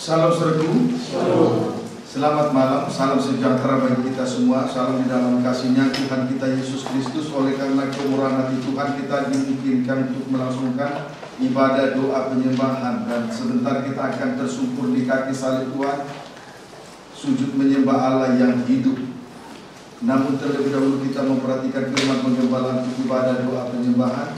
Salam saudaraku. Selamat malam, salam sejahtera bagi kita semua. Salam di dalam kasih-Nya Tuhan kita Yesus Kristus. Oleh karena kemurahan hati Tuhan, kita dimungkinkan untuk melangsungkan ibadah doa penyembahan. Dan sebentar kita akan tersungkur di kaki salib Tuhan, sujud menyembah Allah yang hidup. Namun terlebih dahulu kita memperhatikan firman pengembalaan untuk ibadah doa penyembahan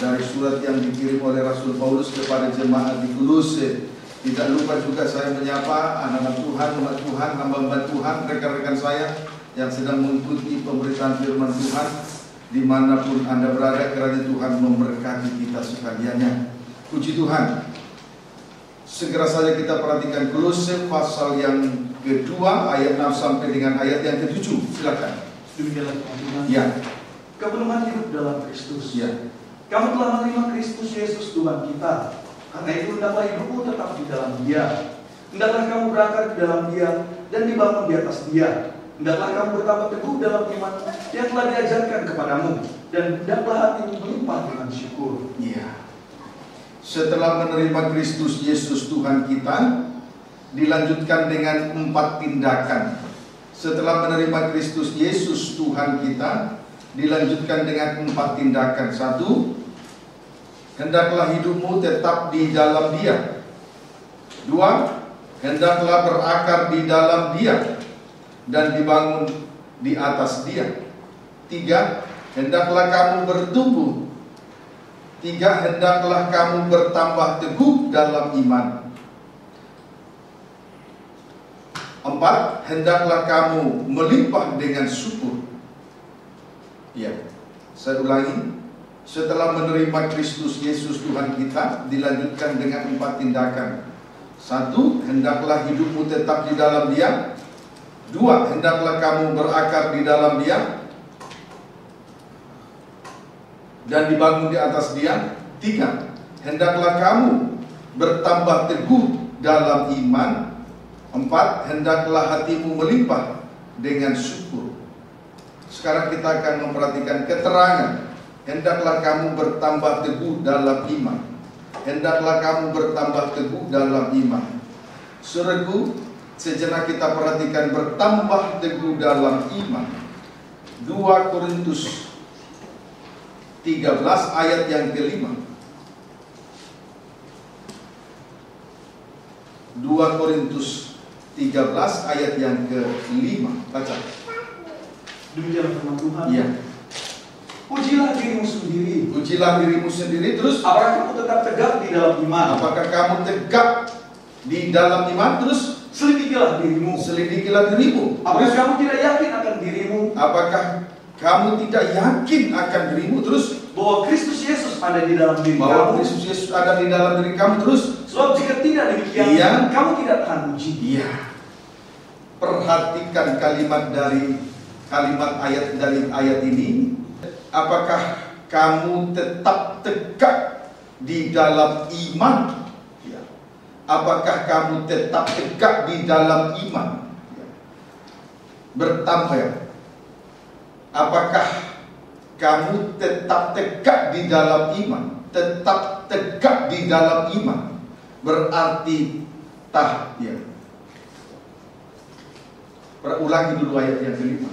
dari surat yang dikirim oleh Rasul Paulus kepada jemaat di Kolose. Tidak lupa juga saya menyapa anak-anak Tuhan, umat Tuhan, hamba-hamba Tuhan, rekan-rekan saya yang sedang mengikuti pemberitaan firman Tuhan dimanapun Anda berada, kiranya Tuhan memberkati kita sekaliannya. Puji Tuhan. Segera saja kita perhatikan Kolose pasal yang kedua, ayat 6 sampai dengan ayat yang ke-7. Silakan. Demikianlah Tuhan. Ya. Kepenuhan hidup dalam Kristus. Ya. Kamu telah menerima Kristus Yesus Tuhan kita. Karena itu hendaklah hidupmu tetap di dalam Dia. Hendaklah kamu berakar di dalam Dia dan dibangun di atas Dia. Hendaklah kamu bertambah teguh dalam iman yang telah diajarkan kepadamu, dan hendaklah hatimu melimpah dengan syukur. Ya. Setelah menerima Kristus Yesus Tuhan kita, dilanjutkan dengan 4 tindakan. Setelah menerima Kristus Yesus Tuhan kita, dilanjutkan dengan 4 tindakan. 1, hendaklah hidupmu tetap di dalam Dia. 2, hendaklah berakar di dalam Dia dan dibangun di atas Dia. 3, hendaklah kamu bertumbuh. 3, hendaklah kamu bertambah teguh dalam iman. 4, hendaklah kamu melimpah dengan syukur. Ya, saya ulangi. Setelah menerima Kristus Yesus Tuhan kita, dilanjutkan dengan 4 tindakan. 1, hendaklah hidupmu tetap di dalam Dia. 2, hendaklah kamu berakar di dalam Dia dan dibangun di atas Dia. 3, hendaklah kamu bertambah teguh dalam iman. 4, hendaklah hatimu melimpah dengan syukur. Sekarang kita akan memperhatikan keterangan. Hendaklah kamu bertambah teguh dalam iman. Hendaklah kamu bertambah teguh dalam iman. Saudaraku, sejenak kita perhatikan bertambah teguh dalam iman. 2 Korintus 13 ayat yang ke-5. 2 Korintus 13 ayat yang ke-5. Baca. Demikianlah firman Tuhan. Ya. Ujilah dirimu sendiri. Ujilah dirimu sendiri. Terus, apakah kamu tetap tegak di dalam iman? Apakah kamu tegak di dalam iman? Terus, selidikilah dirimu. Selidikilah dirimu. Apakah kamu tidak yakin akan dirimu? Apakah kamu tidak yakin akan dirimu? Terus, bahwa Kristus Yesus ada di dalam diri kamu. Bahwa Kristus Yesus ada di dalam diri kamu. Terus, sebab jika tidak demikian, kamu tidak tahan uji. Iya. Perhatikan kalimat ayat dari ayat ini. Apakah kamu tetap tegak di dalam iman? Ya. Apakah kamu tetap tegak di dalam iman? Ya. Bertambah. Apakah kamu tetap tegak di dalam iman? Tetap tegak di dalam iman berarti ya. Ulangi dulu ayat yang kelima.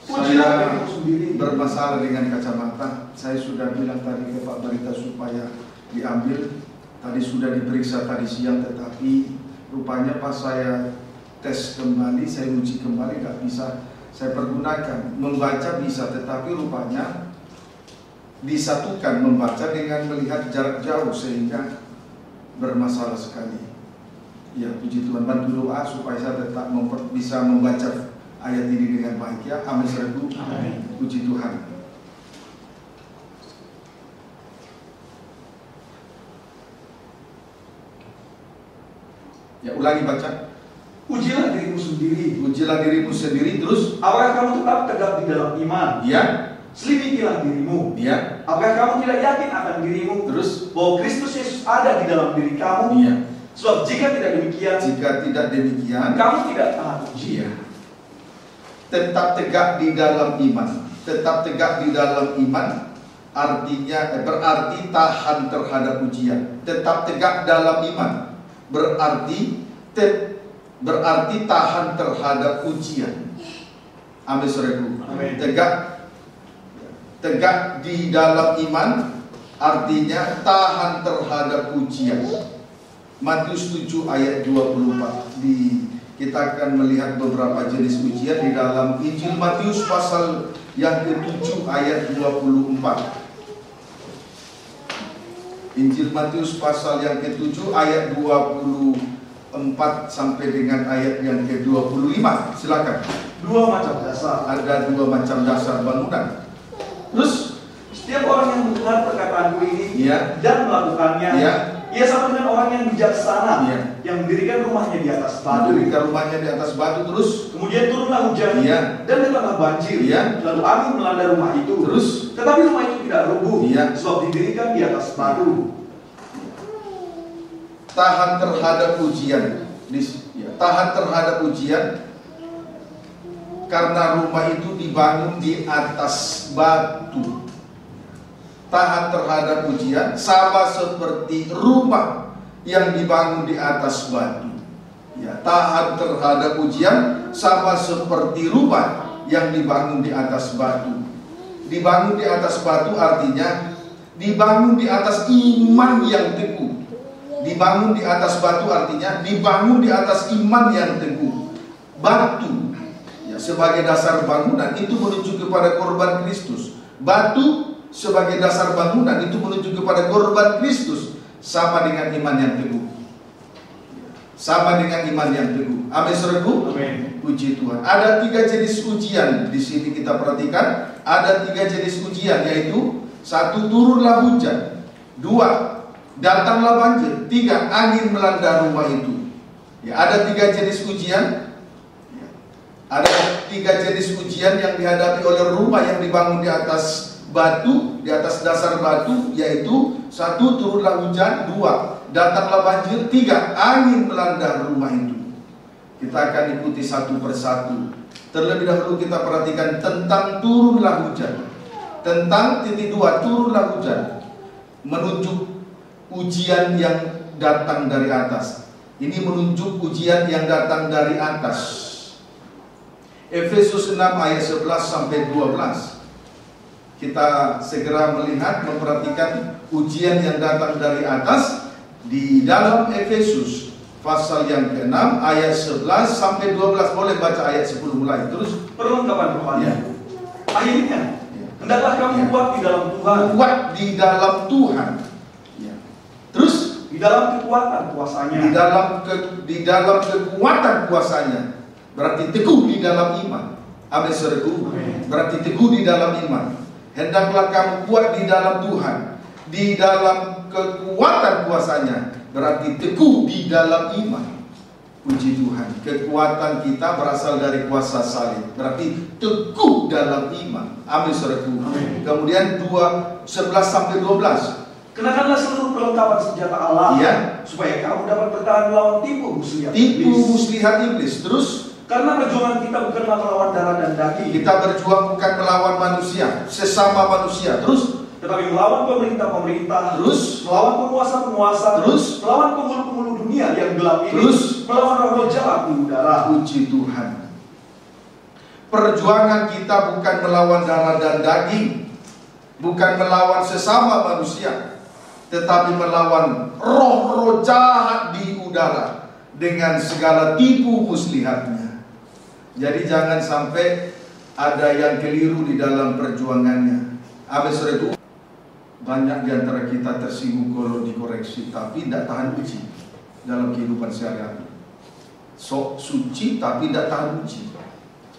Saya bermasalah dengan kacamata. Saya sudah bilang tadi ke Pak Barita supaya diambil. Tadi sudah diperiksa tadi siang, tetapi rupanya pas saya tes kembali, saya uji kembali, nggak bisa saya pergunakan. Membaca bisa, tetapi rupanya disatukan membaca dengan melihat jarak jauh, sehingga bermasalah sekali. Ya, puji Tuhan, bantu doa supaya saya tetap bisa membaca ayat ini dengan baik, ya. Amin, saudaraku. Amin. Puji Tuhan. Ya, ulangi baca. Ujilah dirimu sendiri. Ujilah dirimu sendiri. Terus, apakah kamu tetap tegak di dalam iman? Ya. Selidikilah dirimu. Ya. Apakah kamu tidak yakin akan dirimu? Terus, bahwa Kristus Yesus ada di dalam diri kamu? Ya. Sebab jika tidak demikian, kamu tidak tahan uji. Ya. Tetap tegak di dalam iman. Tetap tegak di dalam iman artinya berarti tahan terhadap ujian. Tetap tegak dalam iman. berarti tahan terhadap ujian. Amin, saudaraku. Tegak di dalam iman artinya tahan terhadap ujian. Matius 7 ayat 24. Kita akan melihat beberapa jenis ujian di dalam Injil Matius pasal yang ke-7 ayat 24. Injil Matius pasal yang ke-7 ayat 24 sampai dengan ayat yang ke-25. Silakan. Ada dua macam dasar bangunan. Terus setiap orang yang mendengar perkataanku ini dan melakukannya, ia sama dengan orang yang bijaksana yang mendirikan rumahnya di atas batu. Terus kemudian turunlah hujan dan datanglah banjir. Lalu angin melanda rumah itu. Terus tetapi rumah itu tidak rubuh, sebab didirikan di atas batu. Tahan terhadap ujian. Tahan terhadap ujian karena rumah itu dibangun di atas batu. Tahan terhadap ujian sama seperti rumah yang dibangun di atas batu. Tahan terhadap ujian sama seperti rumah yang dibangun di atas batu. Dibangun di atas batu artinya dibangun di atas iman yang teguh. Dibangun di atas batu artinya dibangun di atas iman yang teguh. Batu sebagai dasar bangunan itu menuju kepada korban Kristus. Batu sebagai dasar bangunan itu menuju kepada korban Kristus, sama dengan iman yang teguh. Sama dengan iman yang teguh. Amin, saudaraku. Puji Tuhan. Ada 3 jenis ujian di sini kita perhatikan. Ada 3 jenis ujian, yaitu 1. Turunlah hujan. 2. Datanglah banjir. 3. Angin melanda rumah itu. Ada 3 jenis ujian. Ada 3 jenis ujian yang dihadapi oleh rumah yang dibangun di atas batu, di atas dasar batu, yaitu 1. Turunlah hujan. 2. Datanglah banjir. 3. Angin melanda rumah itu. Kita akan ikuti satu persatu. Terlebih dahulu kita perhatikan tentang turunlah hujan. Tentang titik 2, turunlah hujan, menunjuk ujian yang datang dari atas. Ini menunjuk ujian yang datang dari atas. Efesus 6 ayat 11 sampai 12. Kita segera melihat, memperhatikan ujian yang datang dari atas di dalam Efesus pasal yang ke-6 ayat 11 sampai 12. Boleh baca ayat 10 mulai. Terus perlengkapan rohani. Akhirnya hendaklah kamu kuat di dalam Tuhan. Kuat di dalam Tuhan. Terus di dalam kekuatan kuasanya. Di dalam kekuatan kuasanya. Berarti teguh di dalam iman. Amin, saudaraku. Berarti teguh di dalam iman. Hendaklah kamu kuat di dalam Tuhan. Di dalam kekuatan kuasanya. Berarti teguh di dalam iman. Puji Tuhan. Kekuatan kita berasal dari kuasa salib. Berarti teguh dalam iman. Amin, saudaraku. Kemudian 11 sampai 12. Kenakanlah seluruh perlengkapan senjata Allah, supaya kamu dapat bertahan melawan tipu muslihat iblis. Terus, karena perjuangan kita bukanlah melawan darah dan daging. Kita berjuang bukan melawan manusia, sesama manusia. Terus, tetapi melawan pemerintah-pemerintah. Terus, melawan penguasa-penguasa. Terus, melawan penghulu-penghulu dunia yang gelap ini. Terus, melawan roh-roh jahat di udara. Puji Tuhan. Perjuangan kita bukan melawan darah dan daging, bukan melawan sesama manusia, tetapi melawan roh-roh jahat di udara dengan segala tipu muslihatnya. Jadi jangan sampai ada yang keliru di dalam perjuangannya. Habis itu banyak di antara kita tersinggung kalau dikoreksi, tapi tidak tahan uji dalam kehidupan sehari-hari. Sok suci tapi tidak tahan uji.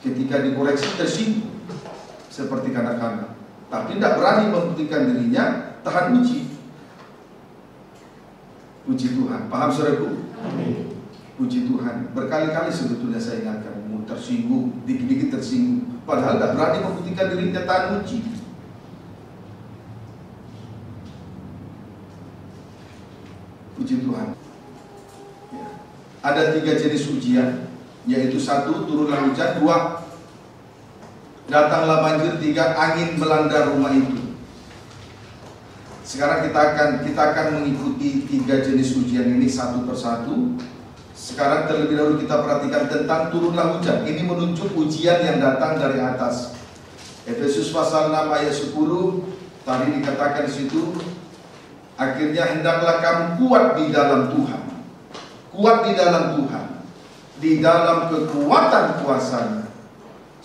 Ketika dikoreksi tersinggung seperti kanak-kanak, tapi tidak berani membuktikan dirinya tahan uji. Puji Tuhan. Paham, saudaraku? Puji Tuhan. Berkali-kali sebetulnya saya ingatkan, tersinggung, dikit-dikit tersinggung, padahal tidak berani membuktikan dirinya tahan uji. Puji Tuhan. Ada 3 jenis ujian, yaitu 1. Turunlah hujan. 2. Datanglah banjir. 3. Angin melanda rumah itu. Sekarang kita akan mengikuti 3 jenis ujian ini satu persatu. Sekarang terlebih dahulu kita perhatikan tentang turunlah hujan. Ini menunjuk ujian yang datang dari atas. Efesus pasal 6 ayat 10 tadi dikatakan di situ, akhirnya hendaklah kamu kuat di dalam Tuhan. Kuat di dalam Tuhan, di dalam kekuatan kuasa-Nya.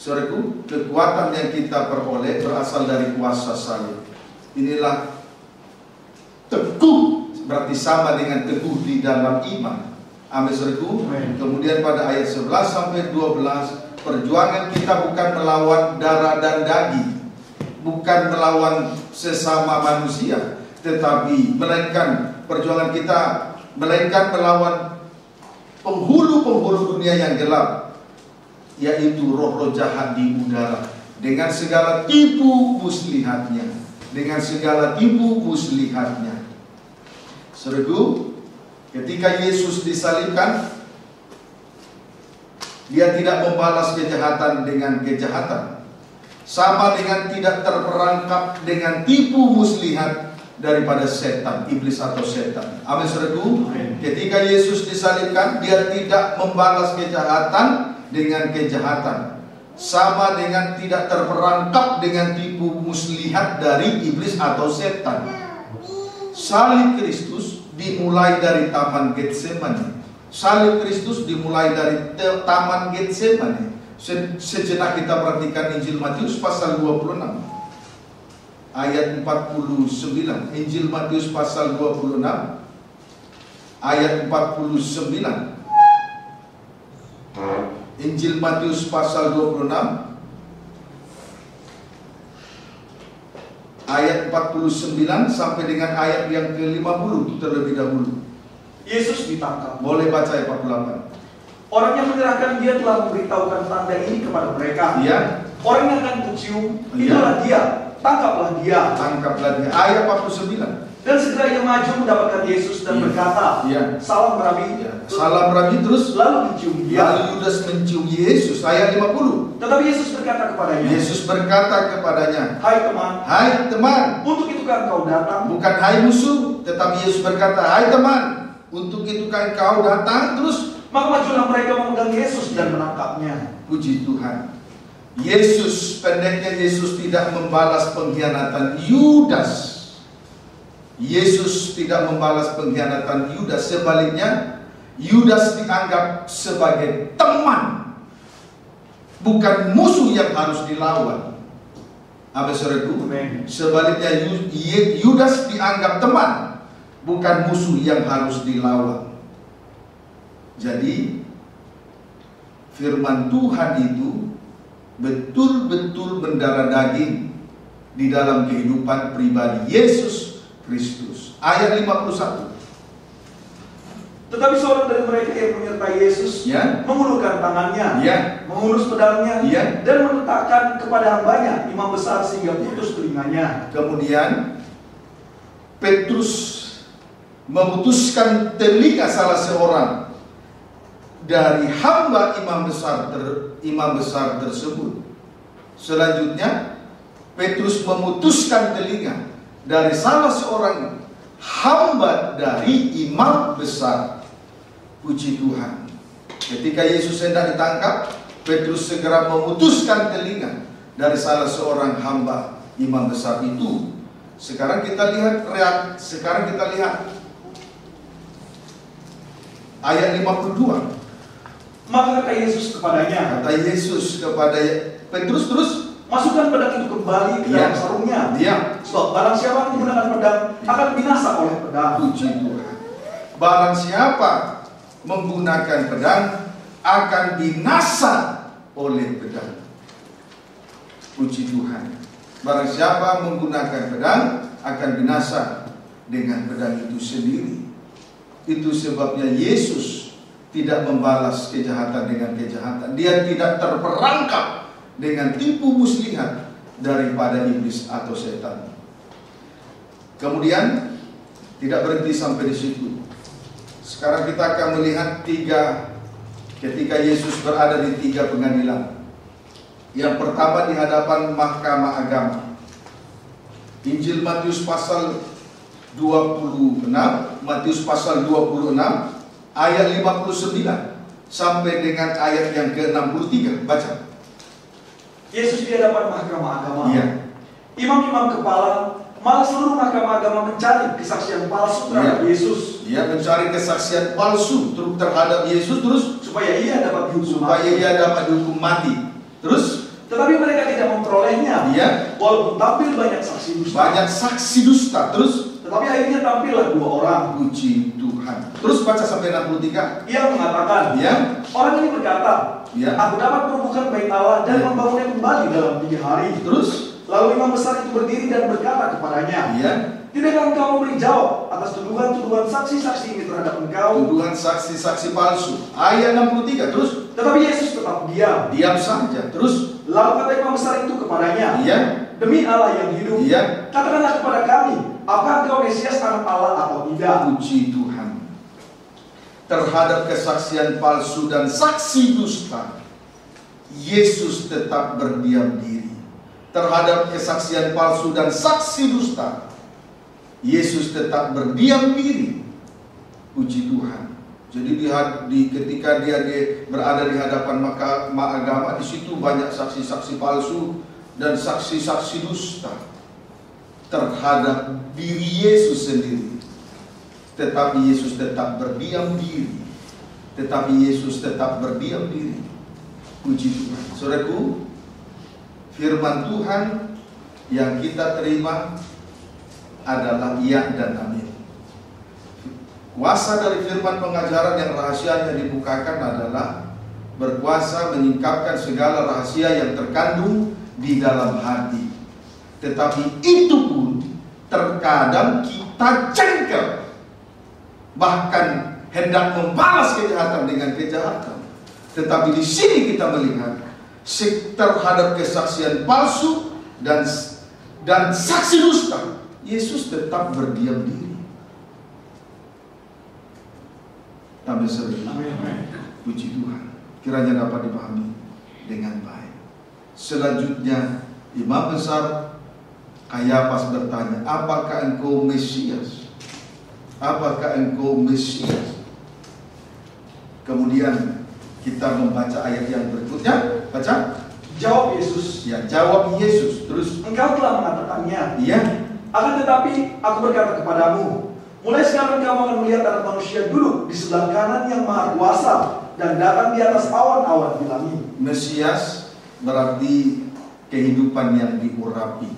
Saudaraku, kekuatan yang kita peroleh berasal dari kuasa salib. Inilah teguh, berarti sama dengan teguh di dalam iman. Amin, saudaraku. Kemudian pada ayat 11 sampai 12, perjuangan kita bukan melawan darah dan daging, bukan melawan sesama manusia, tetapi melainkan perjuangan kita melawan penghulu-penghulu dunia yang gelap, yaitu roh-roh jahat di udara, dengan segala tipu muslihatnya, dengan segala tipu muslihatnya. Saudaraku, ketika Yesus disalibkan, Dia tidak membalas kejahatan dengan kejahatan, sama dengan tidak terperangkap dengan tipu muslihat daripada setan, iblis atau setan. Amin, saudaraku. Ketika Yesus disalibkan, Dia tidak membalas kejahatan dengan kejahatan, sama dengan tidak terperangkap dengan tipu muslihat dari iblis atau setan. Salib Kristus dimulai dari Taman Getsemani. Salib Kristus dimulai dari Taman Getsemani. Sejenak kita perhatikan Injil Matius pasal 26 ayat 49. Injil Matius pasal 26 ayat 49. Injil Matius pasal 26 ayat 49 sampai dengan ayat yang ke-50 terlebih dahulu. Yesus ditangkap. Boleh baca ayat 48. Orang yang menyerahkan Dia telah memberitahukan tanda ini kepada mereka. Iya. Orang yang akan kucium, Iya. itulah Dia. Tangkaplah Dia. Tangkaplah Dia. Ayat 49. Dan segera ia maju mendapatkan Yesus dan Iya. berkata, Iya. Salam Rabi. Ya. Salam Rabi, terus Lalu mencium Dia. lalu Yudas mencium Yesus. Ayat 50. Tetapi Yesus berkata kepadanya, Yesus berkata kepadanya, Hai teman, hai teman. untuk itu kan kau datang. Bukan hai musuh, tetapi Yesus berkata, hai teman, untuk itu kan kau datang. Terus Maka majulah mereka memegang Yesus dan menangkapnya. puji Tuhan, Yesus, pendeknya Yesus tidak membalas pengkhianatan Yudas. Yesus tidak membalas pengkhianatan Yudas. Sebaliknya, Yudas dianggap sebagai teman, bukan musuh yang harus dilawan. Apa saudaraku? Sebaliknya, Yudas dianggap teman, bukan musuh yang harus dilawan. Jadi firman Tuhan itu betul-betul mendarah daging di dalam kehidupan pribadi Yesus Kristus. Ayat 51. Tetapi seorang dari mereka yang menyertai Yesus mengulurkan tangannya, mengurus pedangnya, dan meletakkan kepada hambanya, imam besar, sehingga putus telinganya. Kemudian Petrus memutuskan telinga salah seorang dari hamba imam besar tersebut. Selanjutnya Petrus memutuskan telinga dari salah seorang hamba dari imam besar. Puji Tuhan. Ketika Yesus hendak ditangkap, Petrus segera memutuskan telinga dari salah seorang hamba imam besar itu. Sekarang kita lihat ayat 52. Maka kata Yesus kepadanya, Petrus, terus masukkan pedang itu kembali ke dalam sarungnya. Sebab barang siapa menggunakan pedang akan binasa oleh pedang. Puji Tuhan. Barang siapa menggunakan pedang akan binasa oleh pedang. Puji Tuhan. Barang siapa menggunakan pedang akan binasa dengan pedang itu sendiri. Itu sebabnya Yesus tidak membalas kejahatan dengan kejahatan. Dia tidak terperangkap dengan tipu muslihat daripada iblis atau setan. Kemudian tidak berhenti sampai di situ. Sekarang kita akan melihat ketika Yesus berada di 3 pengadilan. Yang pertama di hadapan mahkamah agama. Injil Matius pasal 26, Matius pasal 26 ayat 59 sampai dengan ayat yang ke-63. Baca. Yesus di hadapan mahkamah agama. Iya. Imam-imam kepala, malah seluruh mahkamah agama mencari kesaksian palsu terhadap Yesus. Dia mencari kesaksian palsu terhadap Yesus, terus supaya ia dapat dihukum mati. Terus, tetapi mereka tidak memperolehnya. Iya. Walaupun tampil banyak saksi dusta. Banyak saksi dusta. Terus, tetapi akhirnya tampillah 2 orang. Puji Tuhan. Terus baca sampai 63. Ia mengatakan, orang ini berkata, aku dapat merobohkan bait Allah dan membangunnya kembali dalam 3 hari. Terus, lalu imam besar itu berdiri dan berkata kepadanya, tidakkah engkau memberi jawab atas tuduhan-tuduhan saksi-saksi ini terhadap engkau? Tuduhan saksi-saksi palsu. Ayat 63. Terus, tetapi Yesus tetap diam. Diam saja. Terus, lalu kata imam besar itu kepadanya, demi Allah yang hidup, katakanlah kepada kami, apakah engkau Mesias anak Allah atau tidak? Puji Tuhan. Terhadap kesaksian palsu dan saksi dusta, Yesus tetap berdiam diri. Terhadap kesaksian palsu dan saksi dusta, Yesus tetap berdiam diri. Puji Tuhan. Jadi ketika dia berada di hadapan mahkamah agama, di situ banyak saksi-saksi palsu dan saksi-saksi dusta terhadap diri Yesus sendiri. Tetapi Yesus tetap berdiam diri. Tetapi Yesus tetap berdiam diri. Puji Tuhan. Saudaraku, firman Tuhan yang kita terima adalah iya dan amin. Kuasa dari firman pengajaran yang rahasianya dibukakan adalah berkuasa menyingkapkan segala rahasia yang terkandung di dalam hati. Tetapi itu pun terkadang kita jengkel, bahkan hendak membalas kejahatan dengan kejahatan. Tetapi di sini kita melihat terhadap kesaksian palsu dan saksi dusta, Yesus tetap berdiam diri. Amin. Puji Tuhan. Kiranya dapat dipahami dengan baik. Selanjutnya, Imam Besar Kayafas bertanya, apakah engkau Mesias? Apakah engkau Mesias? Kemudian kita membaca ayat yang berikutnya. Baca. Jawab Yesus. Jawab Yesus. Terus, engkau telah mengatakannya. Akan tetapi aku berkata kepadamu, mulai sekarang kamu akan melihat Anak Manusia duduk di sebelah kanan yang Maha Kuasa dan datang di atas awan-awan di langit. Mesias berarti kehidupan yang diurapi.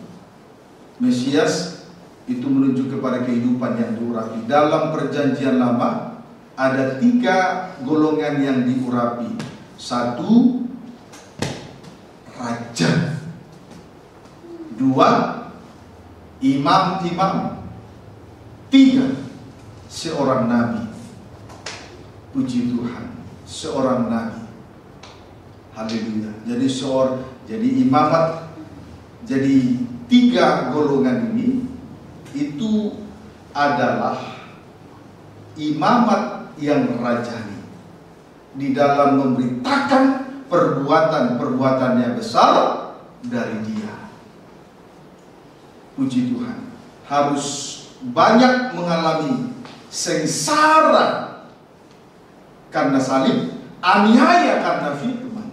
Mesias itu menunjuk kepada kehidupan yang diurapi. Dalam Perjanjian Lama ada 3 golongan yang diurapi. 1, raja. 2, imam-imam. 3, seorang nabi. Puji Tuhan, seorang nabi. Haleluya. Jadi imamat, jadi 3 golongan ini itu adalah imamat yang rajani di dalam memberitakan perbuatan-perbuatannya besar dari Dia. Puji Tuhan. Harus banyak mengalami sengsara karena salib, aniaya karena firman.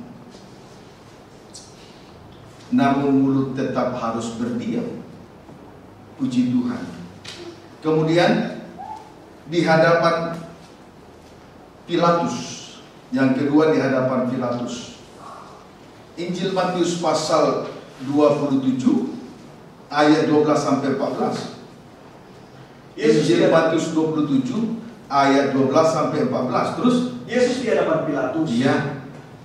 Namun mulut tetap harus berdiam. Puji Tuhan. Kemudian di hadapan Pilatus, yang kedua di hadapan Pilatus. Injil Matius pasal 27 ayat 12 sampai 14. Injil Matius 27 ayat 12 sampai 14. Terus Yesus di hadapan Pilatus.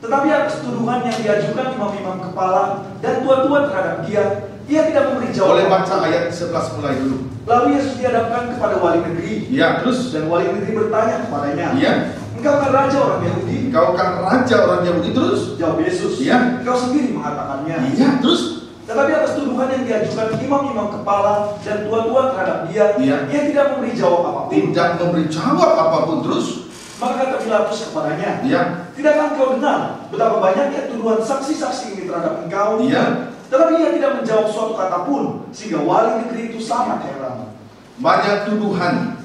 Tetapi atas tuduhan yang diajukan imam-imam kepala dan tua-tua terhadap dia tidak memberi jawaban. Boleh baca ayat 11 mulai dulu. Lalu Yesus dihadapkan kepada wali negeri. Terus dan wali negeri bertanya kepadanya, engkau kan raja orang Yahudi? Engkau kan raja orang Yahudi. Terus jawab Yesus, engkau sendiri mengatakannya. Terus tetapi atas tuduhan yang diajukan imam-imam kepala dan tua-tua terhadap dia tidak memberi jawab apapun. Tidak memberi jawab apapun. Terus maka kata Pilatus kepadanya, tidakkah engkau dengar betapa banyaknya tuduhan saksi-saksi ini terhadap engkau? Tetapi ia tidak menjawab suatu kata pun, sehingga wali negeri itu sangat heran. banyak tuduhan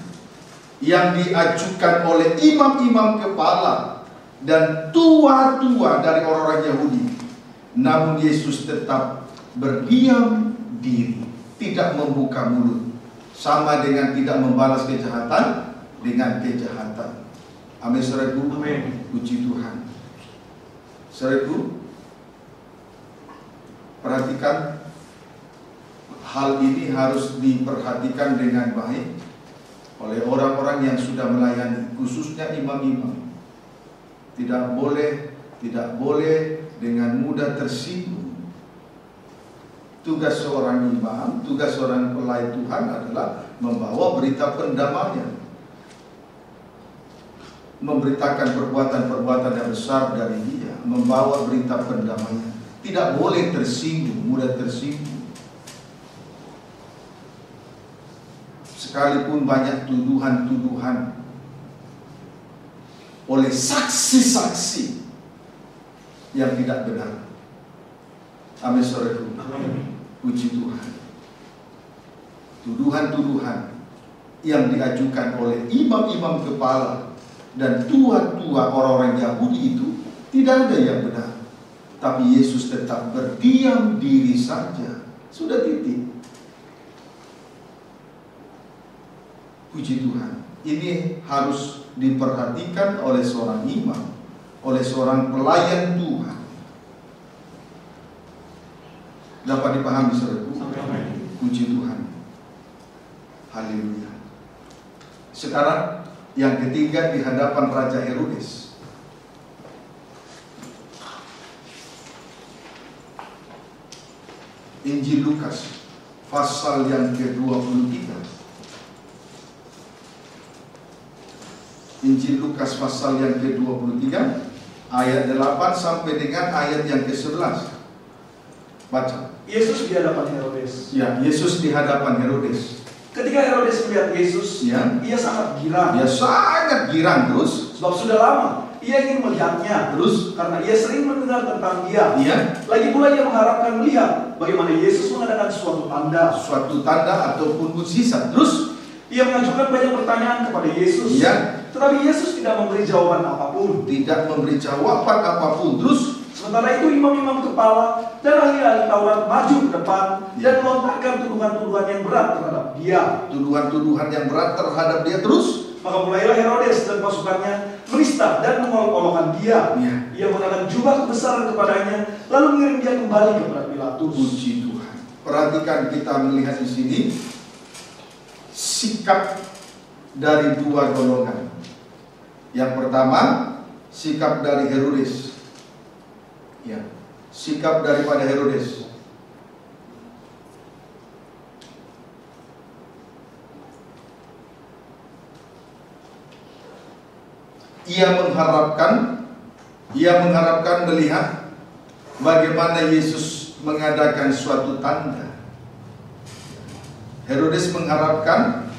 yang diajukan oleh imam-imam kepala dan tua-tua dari orang-orang Yahudi. Namun Yesus tetap berdiam diri, tidak membuka mulut, sama dengan tidak membalas kejahatan dengan kejahatan. Amin, saudaraku. Amin. Puji Tuhan. Saudaraku, perhatikan, hal ini harus diperhatikan dengan baik oleh orang-orang yang sudah melayani, khususnya imam-imam. Tidak boleh dengan mudah tersinggung. Tugas seorang imam, tugas seorang pelayan Tuhan adalah membawa berita pendamaian, memberitakan perbuatan-perbuatan yang besar dari Dia, membawa berita pendamaian. Tidak boleh tersinggung, mudah tersinggung. Sekalipun banyak tuduhan-tuduhan oleh saksi-saksi yang tidak benar. Amin, saudaraku. Puji Tuhan. Tuduhan-tuduhan yang diajukan oleh imam-imam kepala dan tua-tua orang-orang Yahudi itu tidak ada yang benar. Tapi Yesus tetap berdiam diri saja. Sudah titik. Puji Tuhan. Ini harus diperhatikan oleh seorang imam, oleh seorang pelayan Tuhan. Dapat dipahami, saudaraku? Puji Tuhan. Haleluya. Sekarang yang ketiga, di hadapan Raja Herodes. Injil Lukas pasal yang ke-23. Injil Lukas pasal yang ke-23 ayat 8 sampai dengan ayat yang ke-11. Baca. Yesus di hadapan Herodes. Ya, Yesus di hadapan Herodes. Ketika Herodes melihat Yesus, Ya. ia sangat girang. Dia sangat girang terus. Sebab sudah lama ia ingin melihatnya. Terus Karena ia sering mendengar tentang dia. Iya. Lagi pula ia mengharapkan melihat bagaimana Yesus mengadakan suatu tanda ataupun mukjizat. Terus ia mengajukan banyak pertanyaan kepada Yesus. Iya. Tetapi Yesus tidak memberi jawaban apapun. tidak memberi jawaban apapun. Terus Sementara itu imam-imam kepala dan ahli-ahli Taurat maju ke depan dan melontarkan tuduhan-tuduhan yang berat terhadap dia. tuduhan-tuduhan yang berat terhadap dia. Terus Maka mulailah Herodes dan pasukannya menista dan mengolok-olokkan dia. Iya. Ia mengenakan jubah kebesaran kepadanya, lalu mengirim dia kembali kepada Pilatus. puji Tuhan. Perhatikan, kita melihat di sini sikap dari dua golongan. Yang pertama, sikap dari Herodes. Ya, sikap daripada Herodes. Ia mengharapkan melihat bagaimana Yesus mengadakan suatu tanda. Herodes mengharapkan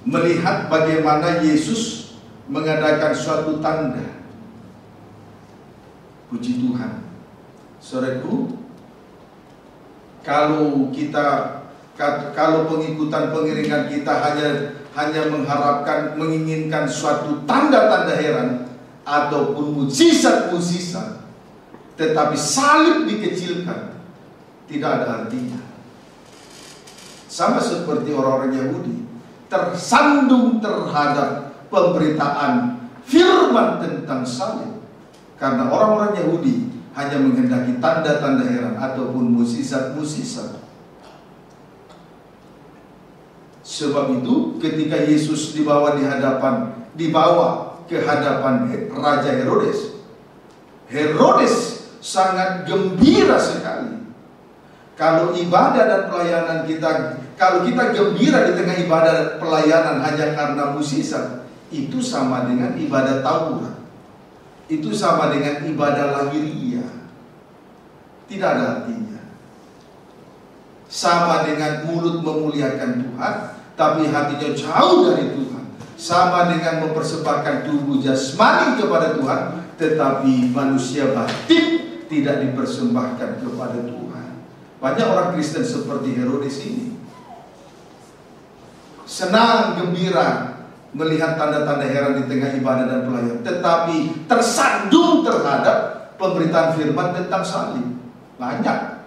melihat bagaimana Yesus mengadakan suatu tanda. Puji Tuhan. Saudaraku, kalau pengikutan pengiringan kita hanya mengharapkan, menginginkan suatu tanda-tanda heran ataupun mukjizat-mukjizat, tetapi salib dikecilkan, tidak ada artinya. Sama seperti orang-orang Yahudi tersandung terhadap pemberitaan firman tentang salib, karena orang-orang Yahudi hanya menghendaki tanda-tanda heran ataupun mukjizat-mukjizat. Sebab itu ketika Yesus dibawa ke hadapan Raja Herodes, Herodes sangat gembira sekali. Kalau ibadah dan pelayanan kita, kalau kita gembira di tengah ibadah dan pelayanan hanya karena mukjizat, itu sama dengan ibadah taurat. Itu sama dengan ibadah lahiriah. Tidak ada artinya. Sama dengan mulut memuliakan Tuhan, tapi hatinya jauh dari Tuhan. Sama dengan mempersembahkan tubuh jasmani kepada Tuhan, tetapi manusia batin tidak dipersembahkan kepada Tuhan. Banyak orang Kristen seperti Herodes ini. senang, gembira melihat tanda-tanda heran di tengah ibadah dan pelayan, tetapi tersandung terhadap pemberitaan firman tentang salib. Banyak.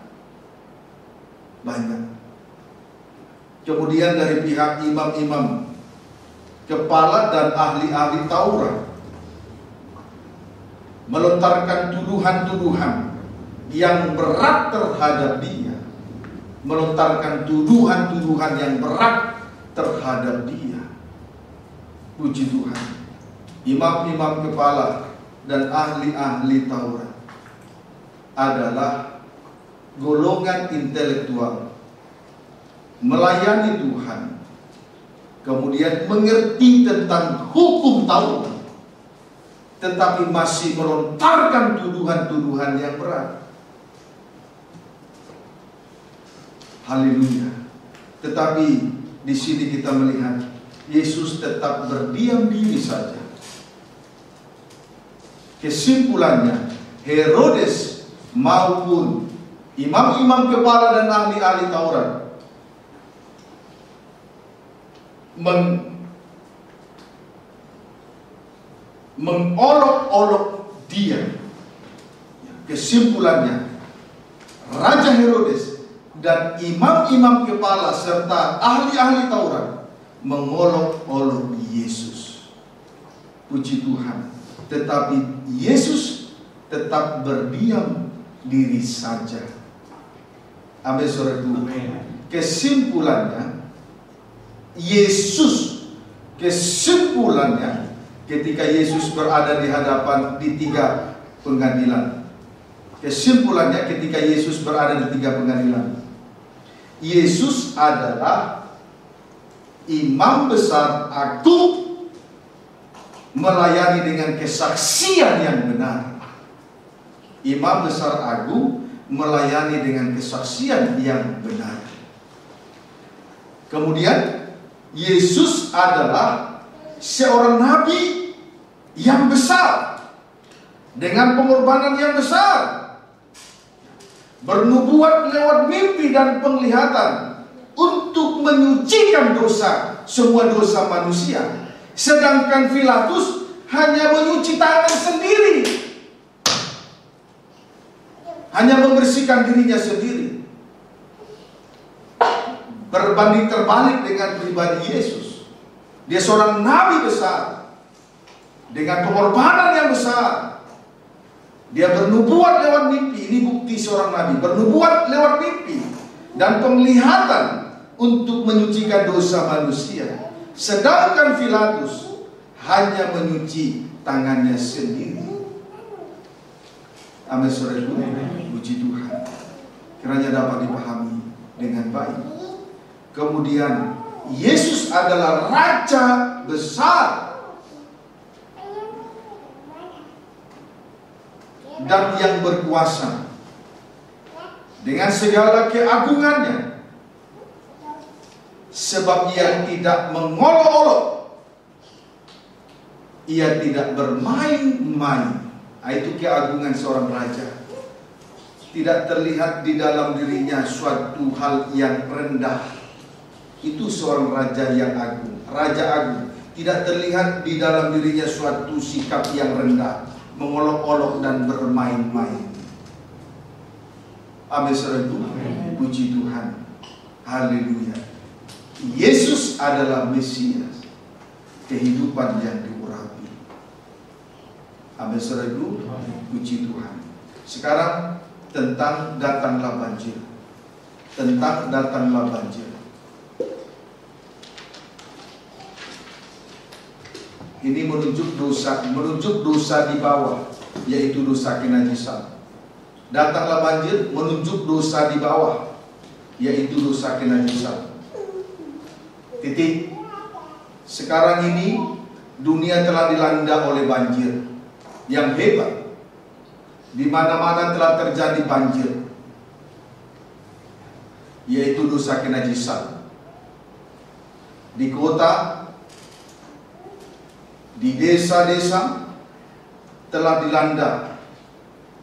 Kemudian dari pihak imam-imam, kepala dan ahli-ahli Taurat melontarkan tuduhan-tuduhan yang berat terhadap dia. Melontarkan tuduhan-tuduhan yang berat terhadap dia. Puji Tuhan. Imam-imam kepala dan ahli-ahli Taurat adalah golongan intelektual, melayani Tuhan, kemudian mengerti tentang hukum Taurat, tetapi masih melontarkan tuduhan-tuduhan yang berat. Haleluya. Tetapi di sini kita melihat Yesus tetap berdiam diri saja. Kesimpulannya, Herodes maupun imam-imam kepala dan ahli-ahli Taurat mengolok-olok dia. Kesimpulannya, Raja Herodes dan imam-imam kepala serta ahli-ahli Taurat mengolok-olok Yesus. Puji Tuhan. Tetapi Yesus tetap berdiam diri saja. Amin, saudaraku. Kesimpulannya, kesimpulannya ketika Yesus berada di hadapan di 3 pengadilan. Kesimpulannya ketika Yesus berada di 3 pengadilan, Yesus adalah imam besar agung, melayani dengan kesaksian yang benar. Imam besar agung melayani dengan kesaksian yang benar. Kemudian Yesus adalah seorang nabi yang besar dengan pengorbanan yang besar, bernubuat lewat mimpi dan penglihatan untuk menyucikan dosa, semua dosa manusia. Sedangkan Pilatus hanya menyuci tangan sendiri, hanya membersihkan dirinya sendiri. Berbanding terbalik dengan pribadi Yesus. Dia seorang nabi besar dengan pengorbanan yang besar. Dia bernubuat lewat mimpi. Ini bukti seorang nabi, bernubuat lewat mimpi dan penglihatan untuk menyucikan dosa manusia. Sedangkan Pilatus hanya menyuci tangannya sendiri. Amin, saudaraku. Puji Tuhan. Kiranya dapat dipahami dengan baik. Kemudian Yesus adalah Raja besar dan yang berkuasa dengan segala keagungannya, sebab ia tidak mengolok-olok, ia tidak bermain-main. Itu keagungan seorang raja. Tidak terlihat di dalam dirinya suatu hal yang rendah. Itu seorang raja yang agung, raja agung. Tidak terlihat di dalam dirinya suatu sikap yang rendah, mengolok-olok dan bermain-main. Amin, saudaraku. Puji Tuhan. Haleluya. Yesus adalah Mesias, kehidupan yang diurapi. Amin, saudaraku. Puji Tuhan. Sekarang tentang datanglah banjir. Tentang datanglah banjir. Ini menunjuk dosa di bawah, yaitu dosa kenajisan. Datanglah banjir menunjuk dosa di bawah, yaitu dosa kenajisan. Titik. Sekarang ini dunia telah dilanda oleh banjir yang hebat. Di mana-mana telah terjadi banjir, yaitu dosa kenajisan. Di kota, di desa-desa telah dilanda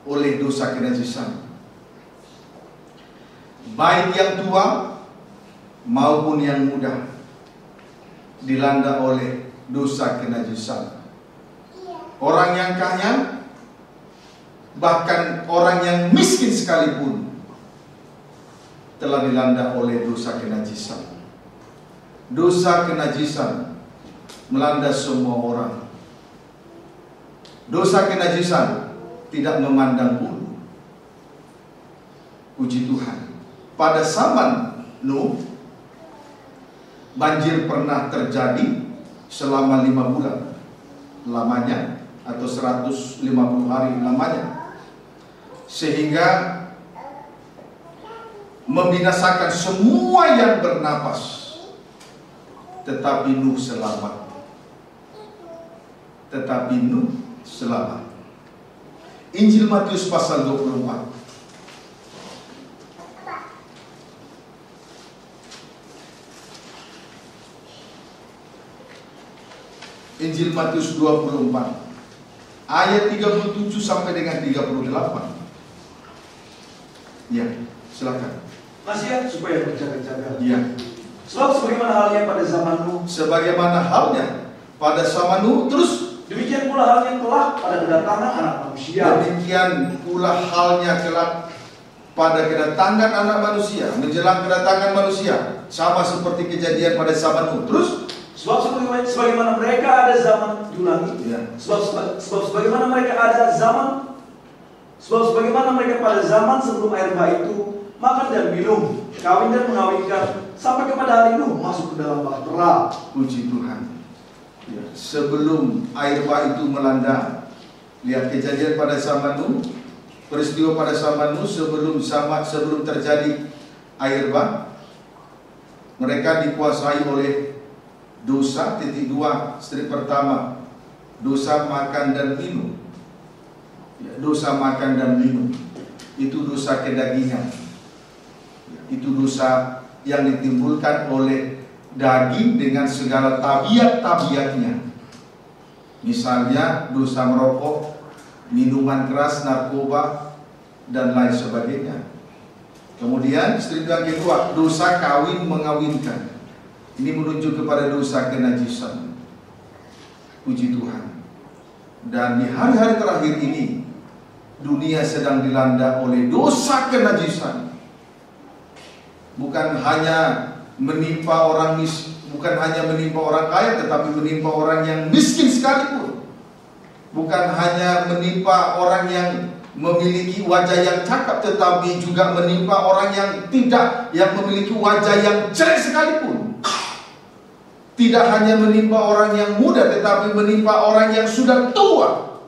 oleh dosa kenajisan, baik yang tua maupun yang muda. dilanda oleh dosa kenajisan. Orang yang kaya, bahkan orang yang miskin sekalipun telah dilanda oleh dosa kenajisan. Dosa kenajisan melanda semua orang. Dosa kenajisan tidak memandang bulu. Puji Tuhan. Pada zaman Nuh, banjir pernah terjadi selama 5 bulan lamanya, atau 150 hari lamanya, sehingga membinasakan semua yang bernapas. Tetapi Nuh selamat. Tetapi Nuh selamat. Injil Matius pasal 24. Injil Matius 24 ayat 37 sampai dengan 38. Ya, silakan. Nasihat supaya berjaga-jaga. Ya. Sebab sebagaimana halnya pada zaman Nuh. Sebagaimana halnya pada zaman Nuh, terus demikian pula halnya kelak pada kedatangan anak manusia. Demikian pula halnya kelak pada kedatangan anak manusia, menjelang kedatangan manusia, sama seperti kejadian pada zaman Nuh. Terus sebab sebagaimana mereka ada zaman diulangi. Ya. Sebab sebagaimana mereka ada zaman, sebab sebagaimana mereka pada zaman sebelum air bah itu makan dan minum, kawin dan mengawinkan, sampai kepada hari Nuh masuk ke dalam bahtera. Puji Tuhan. Ya. Sebelum air bah itu melanda, lihat kejadian pada zaman Nuh, peristiwa pada zaman Nuh sebelum terjadi air bah, mereka dikuasai oleh dosa. 2, strip pertama, dosa makan dan minum. Ya, dosa makan dan minum itu dosa kedagingan. Ya, itu dosa yang ditimbulkan oleh daging dengan segala tabiat-tabiatnya. Misalnya dosa merokok, minuman keras, narkoba, dan lain sebagainya. Kemudian strip yang kedua, dosa kawin mengawinkan. Ini menunjuk kepada dosa kenajisan. Puji Tuhan. Dan di hari-hari terakhir ini, dunia sedang dilanda oleh dosa kenajisan. Bukan hanya menimpa orang bukan hanya menimpa orang kaya, tetapi menimpa orang yang miskin sekalipun. Bukan hanya menimpa orang yang memiliki wajah yang cakap, tetapi juga menimpa orang yang memiliki wajah yang jelek sekalipun. Tidak hanya menimpa orang yang muda, tetapi menimpa orang yang sudah tua.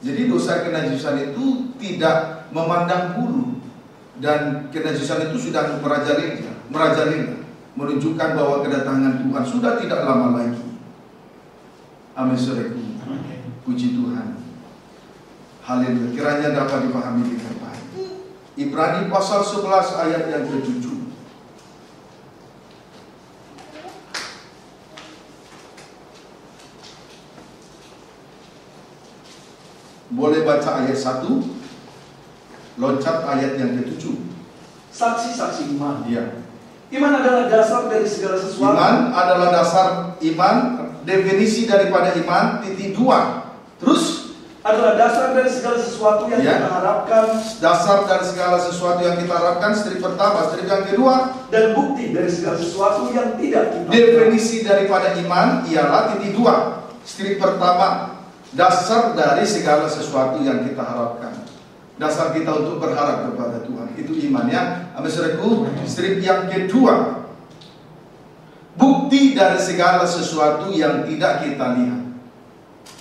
Jadi dosa kenajisan itu tidak memandang bulu, dan kenajisan itu sudah merajalela, menunjukkan bahwa kedatangan Tuhan sudah tidak lama lagi. Amin. Puji Tuhan. Haleluya. Kiranya dapat dipahami dengan baik. Ibrani pasal 11 ayat yang ke-7. Boleh baca ayat 1, loncat ayat yang ke-7. Saksi-saksi iman. Iya. Iman adalah dasar dari segala sesuatu. Iman adalah dasar iman. Definisi daripada iman, 2. Terus adalah dasar dari segala sesuatu yang kita harapkan. Dasar dari segala sesuatu yang kita harapkan, strip pertama. Strip yang kedua, dan bukti dari segala sesuatu yang tidak kita. Definisi daripada iman ialah 2. Strip pertama, dasar dari segala sesuatu yang kita harapkan. Dasar kita untuk berharap kepada Tuhan, itu iman, ya. Saudaraku, strip yang kedua, bukti dari segala sesuatu yang tidak kita lihat.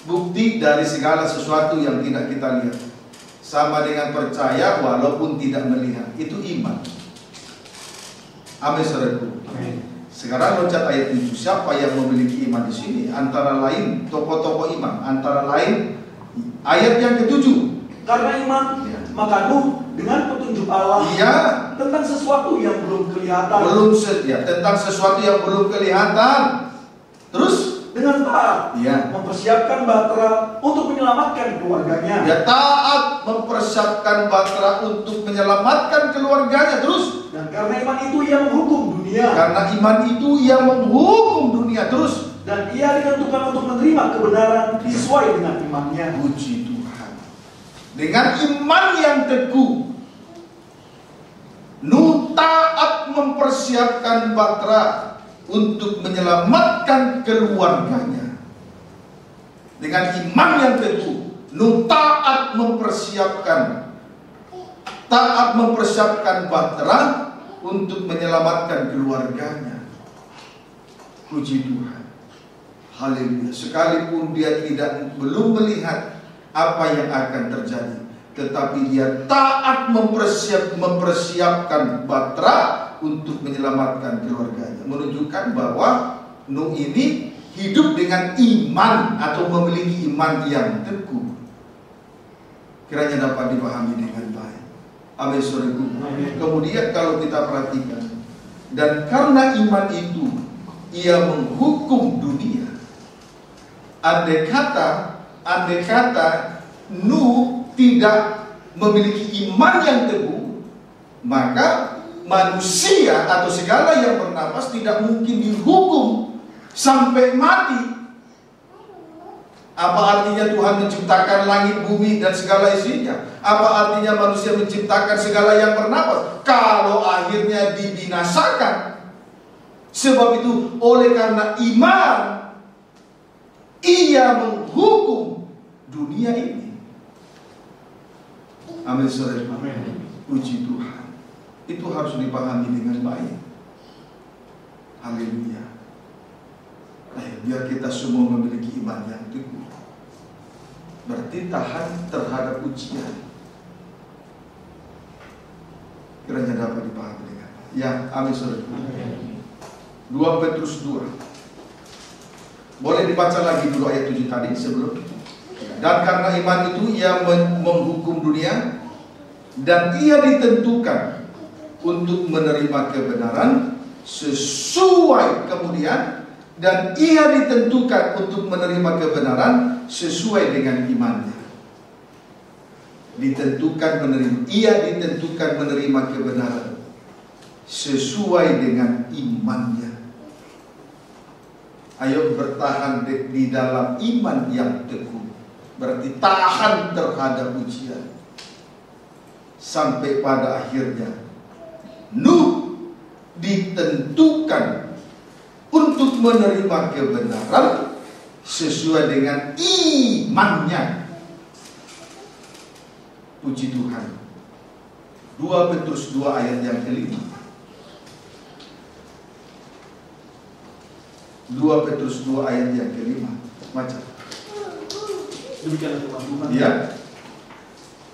Bukti dari segala sesuatu yang tidak kita lihat. Sama dengan percaya walaupun tidak melihat. Itu iman. Amin, saudaraku. Sekarang loncat ayat 7. Siapa yang memiliki iman di sini? Antara lain tokoh-tokoh iman. Antara lain ayat yang ke-7. Karena iman, maka Nuh dengan petunjuk Allah tentang sesuatu yang belum kelihatan. Tentang sesuatu yang belum kelihatan. Terus dengan taat mempersiapkan bahtera untuk menyelamatkan keluarganya. Dia taat mempersiapkan Batra untuk menyelamatkan keluarganya. Terus, Dan karena iman itu ia menghukum dunia. karena iman itu ia menghukum dunia. Terus, Dan ia ditentukan untuk menerima kebenaran sesuai dengan imannya. puji Tuhan. Dengan iman yang teguh, Nuh taat mempersiapkan Batra untuk menyelamatkan keluarganya. Dengan iman yang teguh, Nuh taat mempersiapkan Batra untuk menyelamatkan keluarganya. Puji Tuhan. Haleluya. Sekalipun dia belum melihat apa yang akan terjadi, tetapi dia taat mempersiapkan Batra untuk menyelamatkan keluarganya. Menunjukkan bahwa Nuh ini hidup dengan iman atau memiliki iman yang teguh. Kiranya dapat dipahami dengan baik. Amin, saudaraku. Kemudian kalau kita perhatikan, dan karena iman itu ia menghukum dunia. Andai kata Nuh tidak memiliki iman yang teguh, maka manusia atau segala yang bernapas tidak mungkin dihukum sampai mati. Apa artinya Tuhan menciptakan langit, bumi, dan segala isinya? Apa artinya manusia menciptakan segala yang bernapas kalau akhirnya dibinasakan? Sebab itu, oleh karena iman, ia menghukum dunia ini. Amin, saudara. Puji Tuhan. Itu harus dipahami dengan baik. Haleluya. Biar kita semua memiliki iman yang teguh. Berarti tahan terhadap ujian. Kiranya dapat dipahami dengan baik. Ya, amin, saudara. 2 Petrus 2. Boleh dibaca lagi dulu ayat 7 tadi sebelum. Dan karena iman itu ia menghukum dunia, dan ia ditentukan untuk menerima kebenaran sesuai, kemudian, dan ia ditentukan untuk menerima kebenaran sesuai dengan imannya. Ia ditentukan menerima kebenaran sesuai dengan imannya. Ayo bertahan di dalam iman yang teguh. Berarti tahan terhadap ujian. Sampai pada akhirnya Nuh ditentukan untuk menerima kebenaran sesuai dengan imannya. Puji Tuhan. 2 Petrus 2 ayat yang kelima. 2 Petrus 2 ayat yang kelima. Baca. Demikianlah firman Tuhan. Ya.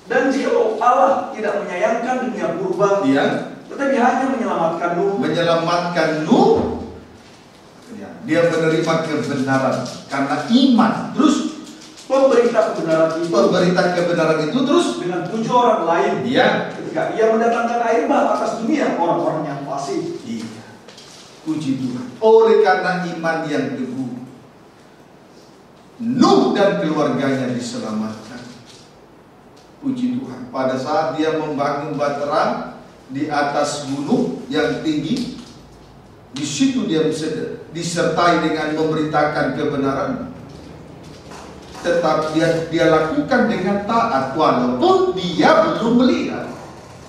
Dan jika Allah tidak menyayangkan dunia purba, Ya. tetapi hanya menyelamatkan Nuh. Ya. Dia menerima kebenaran karena iman. Terus Pemberita kebenaran itu terus dengan 7 orang lain. Iya. Ketika ia mendatangkan air bah atas dunia orang-orang yang fasik. Iya. Puji Tuhan. Oleh karena iman yang teguh, Nuh dan keluarganya diselamatkan. Puji Tuhan. Pada saat dia membangun Batra di atas gunung yang tinggi, di situ dia disertai dengan memberitakan kebenaran. Tetap dia lakukan dengan taat walaupun dia belum melihat.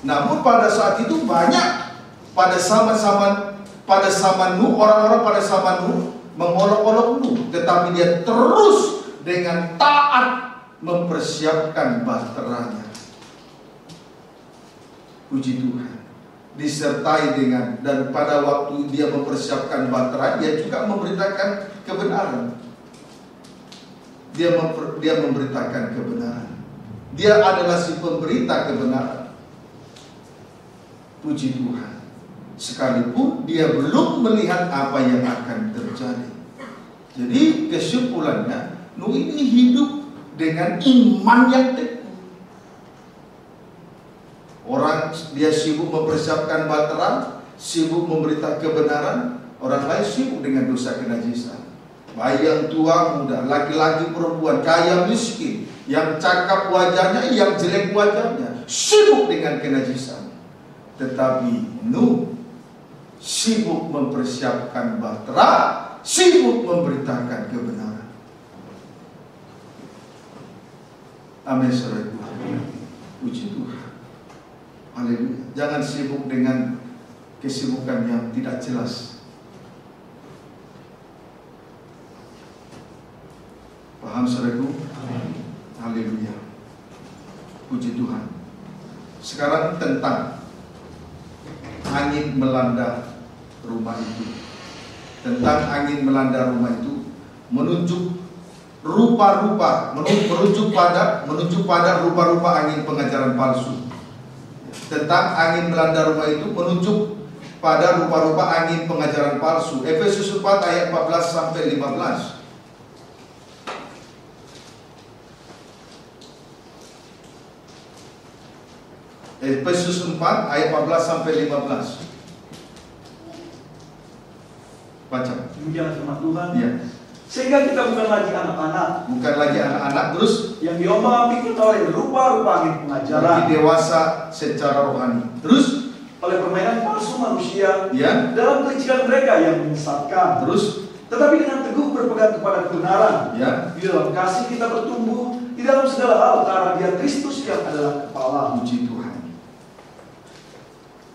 Namun pada saat itu banyak pada zaman Nuh, orang-orang pada zaman Nuh mengolok-olok Nuh, tetapi dia terus dengan taat mempersiapkan bahteranya. Puji Tuhan. Disertai dengan, dan pada waktu dia mempersiapkan bahtera, dia juga memberitakan kebenaran. Dia memberitakan kebenaran. Dia adalah si pemberita kebenaran. Puji Tuhan. Sekalipun dia belum melihat apa yang akan terjadi. Jadi kesimpulannya, Nuh ini hidup dengan iman yang teguh. Orang dia sibuk mempersiapkan bahtera, sibuk memberitakan kebenaran, orang lain sibuk dengan dosa kenajisan. baik yang tua muda, laki-laki perempuan, kaya miskin, yang cakap wajahnya, yang jelek wajahnya, sibuk dengan kenajisan. Tetapi Nuh sibuk mempersiapkan bahtera, sibuk memberitakan kebenaran. Amin, saudaraku. Puji Tuhan. Haleluya. Jangan sibuk dengan kesibukan yang tidak jelas. Paham, saudaraku? Haleluya. Puji Tuhan. Sekarang tentang angin melanda rumah itu. Tentang angin melanda rumah itu menunjuk rupa-rupa, merujuk pada rupa-rupa angin pengajaran palsu. Tentang angin melanda rumah itu menunjuk pada rupa-rupa angin pengajaran palsu. Efesus 4 ayat 14 sampai 15. Efesus 4 ayat 14 sampai 15. Baca. Demikian firman Tuhan. Ya. Sehingga kita bukan lagi anak-anak. Bukan lagi anak-anak, terus yang diombang-ambingkan oleh rupa-rupa angin pengajaran. Lebih dewasa secara rohani. Terus oleh permainan palsu manusia. Ya. Dalam kelicikan mereka yang menyesatkan. Terus tetapi dengan teguh berpegang kepada kebenaran. Ya. Di dalam kasih kita bertumbuh di dalam segala hal karena Dia Kristus yang adalah kepala. Puji Tuhan.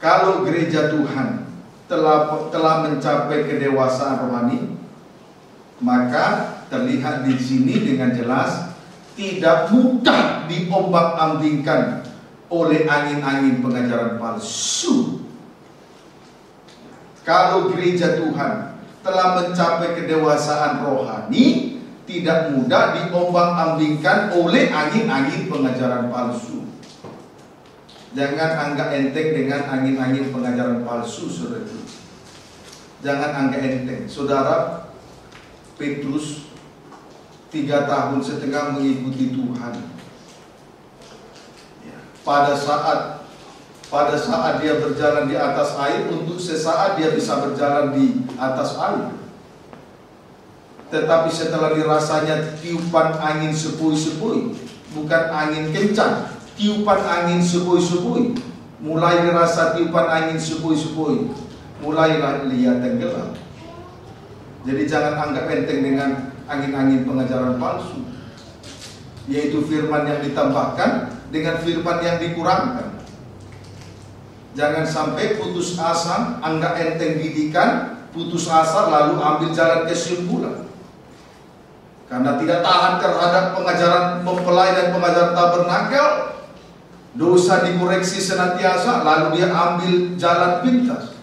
Kalau gereja Tuhan telah mencapai kedewasaan rohani, maka terlihat di sini dengan jelas tidak mudah diombang-ambingkan oleh angin-angin pengajaran palsu. Kalau gereja Tuhan telah mencapai kedewasaan rohani, tidak mudah diombang-ambingkan oleh angin-angin pengajaran palsu. Jangan anggap enteng dengan angin-angin pengajaran palsu, saudara. Jangan anggap enteng. Saudara, Petrus 3,5 tahun mengikuti Tuhan. Ya. Pada saat dia berjalan di atas air, untuk sesaat dia bisa berjalan di atas air. Tetapi setelah dirasanya tiupan angin sepoi-sepoi, bukan angin kencang, tiupan angin sepoi-sepoi, mulai dirasa tiupan angin sepoi-sepoi, mulailah dia tenggelam. Jadi jangan anggap enteng dengan angin-angin pengajaran palsu, yaitu firman yang ditambahkan dengan firman yang dikurangkan. Jangan sampai putus asa, anggap enteng didikan, putus asa lalu ambil jalan kesimpulan. Karena tidak tahan terhadap pengajaran mempelai dan pengajaran tabernakel, dosa dikoreksi senantiasa, lalu dia ambil jalan pintas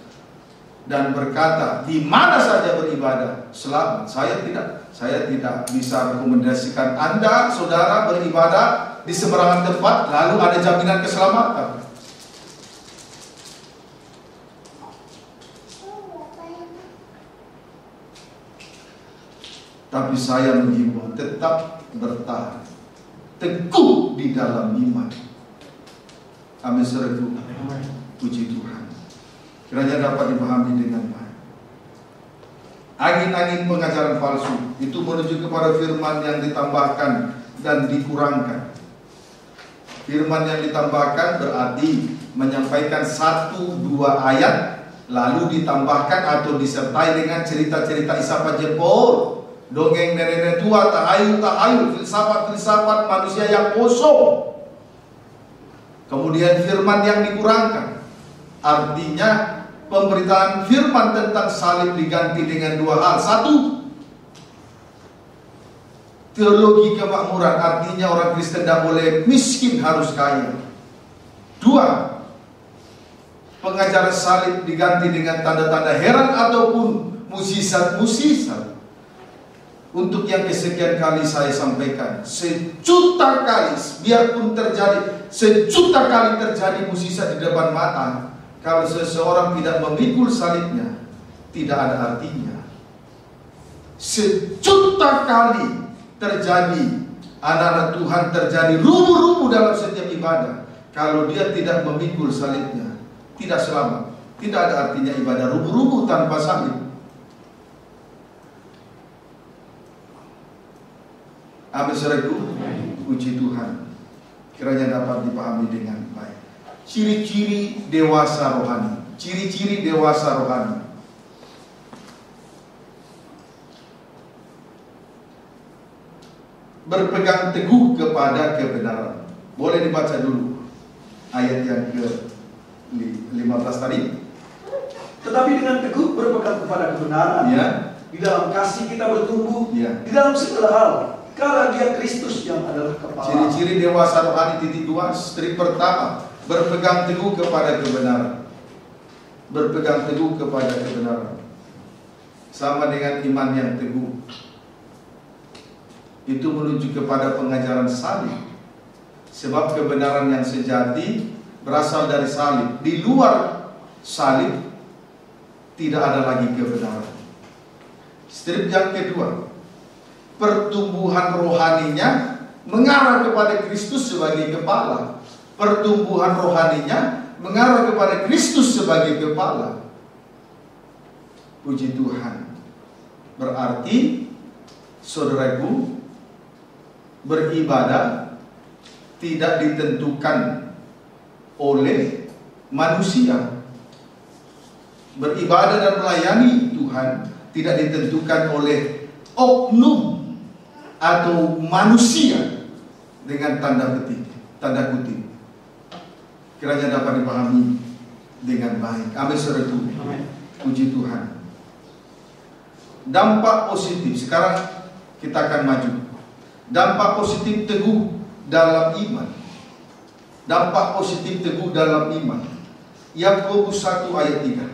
dan berkata, di mana saja beribadah selamat. Saya tidak bisa rekomendasikan Anda, saudara, beribadah di sembarangan tempat lalu ada jaminan keselamatan. Tapi saya menghimbau tetap bertahan teguh di dalam iman. Amin, saudaraku. Puji Tuhan. Kiranya dapat dipahami dengan baik. Angin-angin pengajaran palsu itu menuju kepada firman yang ditambahkan dan dikurangkan. Firman yang ditambahkan berarti menyampaikan 1-2 ayat lalu ditambahkan atau disertai dengan cerita-cerita isapan jempol, dongeng nenek tua, tahayul, filsafat manusia yang kosong. Kemudian firman yang dikurangkan, artinya pemberitaan firman tentang salib diganti dengan 2 hal. 1, teologi kemakmuran, artinya orang Kristen tidak boleh miskin, harus kaya. 2, pengajaran salib diganti dengan tanda-tanda heran ataupun mukjizat-mukjizat. Untuk yang kesekian kali saya sampaikan, sejuta kali, biarpun terjadi, sejuta kali terjadi mukjizat di depan mata, kalau seseorang tidak memikul salibnya, tidak ada artinya. Sejuta kali terjadi, anak-anak Tuhan, terjadi rumu-rumu dalam setiap ibadah, kalau dia tidak memikul salibnya, tidak selamat. Tidak ada artinya ibadah rumu-rumu tanpa salib. Amin saudaraku. Puji Tuhan. Kiranya dapat dipahami dengan baik. Ciri-ciri dewasa rohani. Ciri-ciri dewasa rohani. Berpegang teguh kepada kebenaran. Boleh dibaca dulu ayat yang ke-15 tadi. Tetapi dengan teguh berpegang kepada kebenaran, Ya. di dalam kasih kita bertumbuh, Ya. di dalam segala hal, karena Dia Kristus yang adalah kepala. Ciri-ciri dewasa rohani titik 2, strip pertama, berpegang teguh kepada kebenaran. Berpegang teguh kepada kebenaran. Sama dengan iman yang teguh. Itu menuju kepada pengajaran salib. Sebab kebenaran yang sejati berasal dari salib. Di luar salib tidak ada lagi kebenaran. Strip yang kedua, pertumbuhan rohaninya mengarah kepada Kristus sebagai kepala. Pertumbuhan rohaninya mengarah kepada Kristus sebagai kepala. Puji Tuhan. Berarti saudaraku, beribadah tidak ditentukan oleh manusia. Beribadah dan melayani Tuhan tidak ditentukan oleh oknum atau manusia dengan tanda kutip. Kiranya dapat dipahami dengan baik. Amin saudaraku. Puji Tuhan. Dampak positif. Sekarang kita akan maju. Dampak positif teguh dalam iman. Dampak positif teguh dalam iman. Yakobus 1 ayat 3.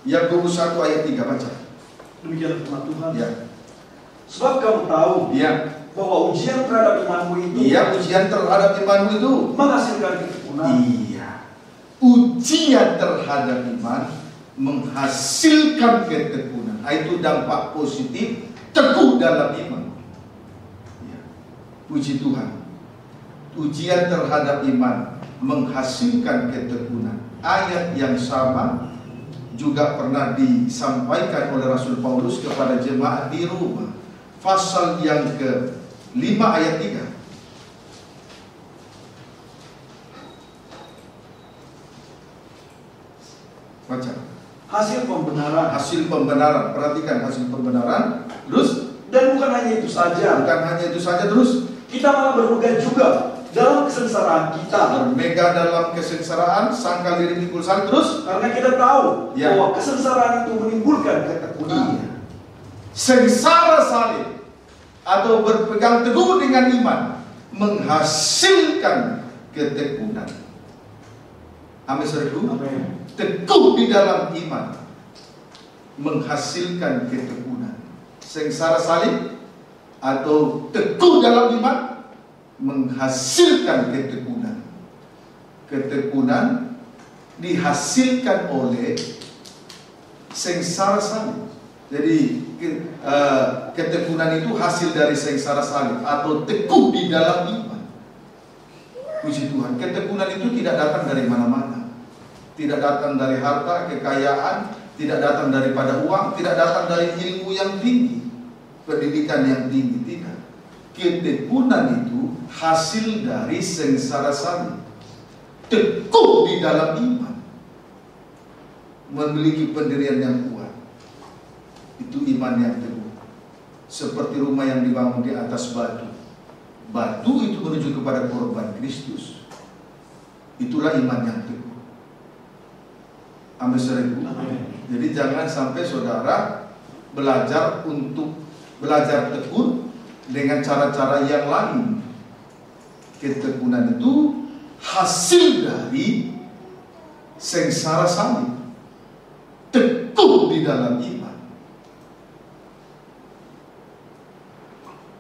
Yakobus 1 ayat 3, baca. Demikian firman Tuhan. Ya. Sebab kamu tahu Ya. bahwa ujian terhadap imanmu itu Iya, ujian terhadap imanmu itu menghasilkan ketekunan. Iya. Ujian terhadap iman menghasilkan ketekunan. Itu dampak positif teguh dalam iman. Ya. Puji Tuhan. Ujian terhadap iman menghasilkan ketekunan. Ayat yang sama juga pernah disampaikan oleh Rasul Paulus kepada jemaat di Roma. Pasal yang ke-5 ayat 3. Baca. Hasil pembenaran. Hasil pembenaran. Perhatikan hasil pembenaran. Terus, Dan bukan hanya itu saja, bukan hanya itu saja, terus kita malah bermegah juga dalam kesengsaraan kita. bermegah dalam kesengsaraan, sangkal diri pikul salib, terus Karena kita tahu Ya. bahwa kesengsaraan itu menimbulkan ketekunan. iya. Sengsara salib atau berpegang teguh dengan iman menghasilkan ketekunan. Amin saudaraku. Amin. Teguh di dalam iman menghasilkan ketekunan. Sengsara salib atau teguh dalam iman menghasilkan ketekunan. Ketekunan dihasilkan oleh sengsara salib. Jadi ketekunan itu hasil dari sengsara salib atau teguh di dalam iman. Puji Tuhan. Ketekunan itu tidak datang dari mana-mana. Tidak datang dari harta, kekayaan, tidak datang daripada uang, tidak datang dari ilmu yang tinggi, pendidikan yang tinggi, tidak. Ketekunan itu hasil dari sengsara salib. Teguh di dalam iman, memiliki pendirian yang kuat. Itu iman yang teguh. Seperti rumah yang dibangun di atas batu. Batu itu menuju kepada korban Kristus. Itulah iman yang teguh. Amin saudaraku. Jadi jangan sampai saudara belajar tekun dengan cara-cara yang lain. Ketekunan itu hasil dari sengsara salib. Teguh di dalam iman.